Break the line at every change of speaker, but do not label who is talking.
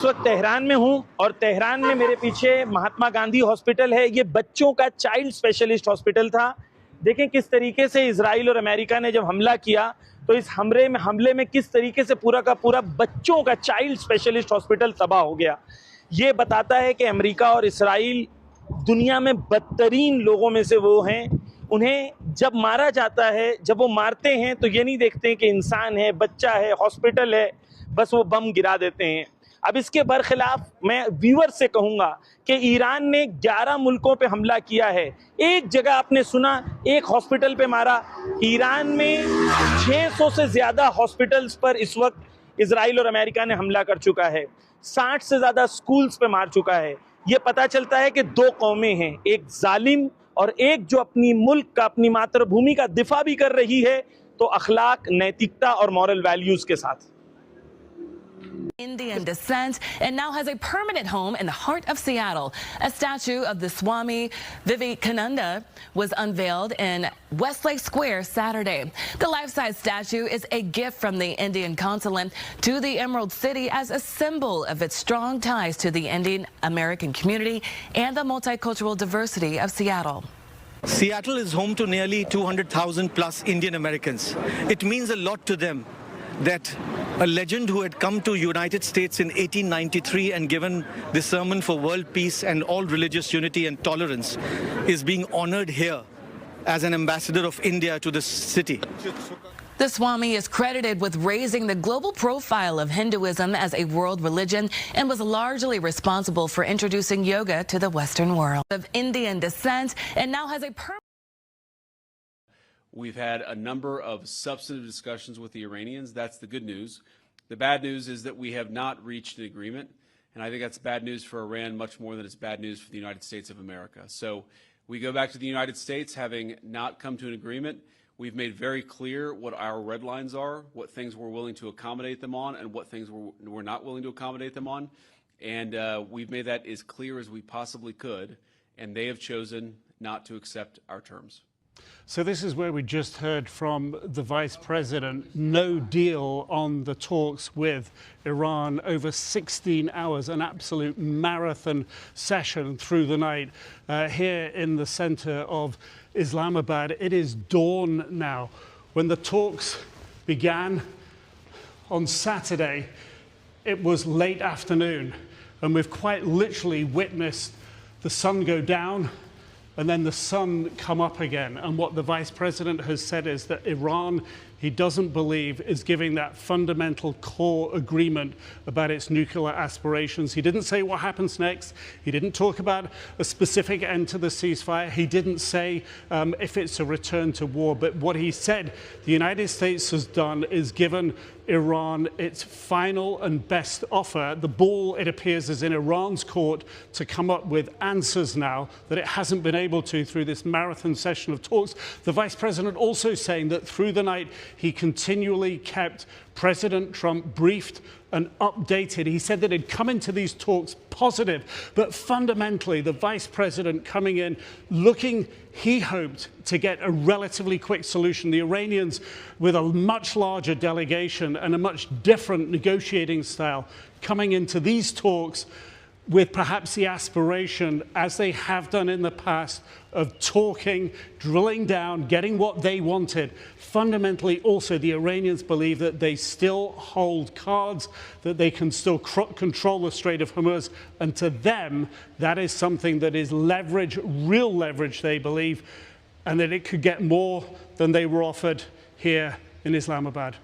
इस वक्त तेहरान में हूं और तेहरान में मेरे पीछे महात्मा गांधी हॉस्पिटल है। ये बच्चों का चाइल्ड स्पेशलिस्ट हॉस्पिटल था। देखें किस तरीके से इजराइल और अमेरिका ने जब हमला किया तो इस हमले में किस तरीके से पूरा का पूरा बच्चों का चाइल्ड स्पेशलिस्ट हॉस्पिटल तबाह हो गया। ये बताता है कि अमेरिका और इजराइल दुनिया में बदतरीन लोगों में से वो हैं। उन्हें जब मारा जाता है, जब वो मारते हैं तो ये नहीं देखते कि इंसान है, बच्चा है, हॉस्पिटल है, बस वो बम गिरा देते हैं। अब इसके बरखिलाफ मैं व्यूअर से कहूंगा कि ईरान ने 11 मुल्कों पे हमला किया है। एक जगह आपने सुना एक हॉस्पिटल पे मारा। ईरान में 600 से ज्यादा हॉस्पिटल्स पर इस वक्त इजराइल और अमेरिका ने हमला कर चुका है। 60 से ज्यादा स्कूल्स पे मार चुका है। ये पता चलता है कि दो कौमें हैं, एक जालिम और एक जो अपनी मुल्क का, अपनी मातृभूमि का दिफा भी कर रही है तो अखलाक, नैतिकता और मॉरल वैल्यूज के साथ।
Indian descent and now has a permanent home in the heart of Seattle. A statue of the Swami Vivekananda was unveiled in Westlake Square Saturday. The life-size statue is a gift from the Indian consulate to the Emerald City as a symbol of its strong ties to the Indian American community and the multicultural diversity of Seattle.
Seattle is home to nearly 200,000 plus Indian Americans. It means a lot to them that a legend who had come to United States in 1893 and given the sermon for world peace and all religious unity and tolerance is being honored here as an ambassador of India to this city.
The Swami is credited with raising the global profile of Hinduism as a world religion and was largely responsible for introducing yoga to the Western world. Of Indian descent and now has a
We've had a number of substantive discussions with the Iranians. That's the good news. The bad news is that we have not reached an agreement, and I think that's bad news for Iran much more than it's bad news for the United States of America. So we go back to the United States having not come to an agreement. We've made very clear what our red lines are, what things we're willing to accommodate them on, and what things we're not willing to accommodate them on. And we've made that as clear as we possibly could, and they have chosen not to accept our terms.
So this is where we just heard from the Vice President. No deal on the talks with Iran over 16 hours, an absolute marathon session through the night here in the center of Islamabad. It is dawn now. When the talks began on Saturday, it was late afternoon, and we've quite literally witnessed the sun go down and then the sun come up again. And what the Vice President has said is that Iran, he doesn't believe, is giving that fundamental core agreement about its nuclear aspirations. He didn't say what happens next. He didn't talk about a specific end to the ceasefire. He didn't say if it's a return to war. But what he said the United States has done is given Iran its final and best offer. The ball, it appears, is in Iran's court to come up with answers now that it hasn't been able to through this marathon session of talks. The Vice President also saying that through the night he continually kept President Trump briefed and updated. He said that he'd come into these talks positive, but fundamentally the Vice President coming in looking, he hoped, to get a relatively quick solution. The Iranians with a much larger delegation and a much different negotiating style coming into these talks with perhaps the aspiration, as they have done in the past, of talking, drilling down, getting what they wanted. Fundamentally, also, the Iranians believe that they still hold cards, that they can still control the Strait of Hormuz. And to them, that is something that is leverage, real leverage, they believe, and that it could get more than they were offered here in Islamabad.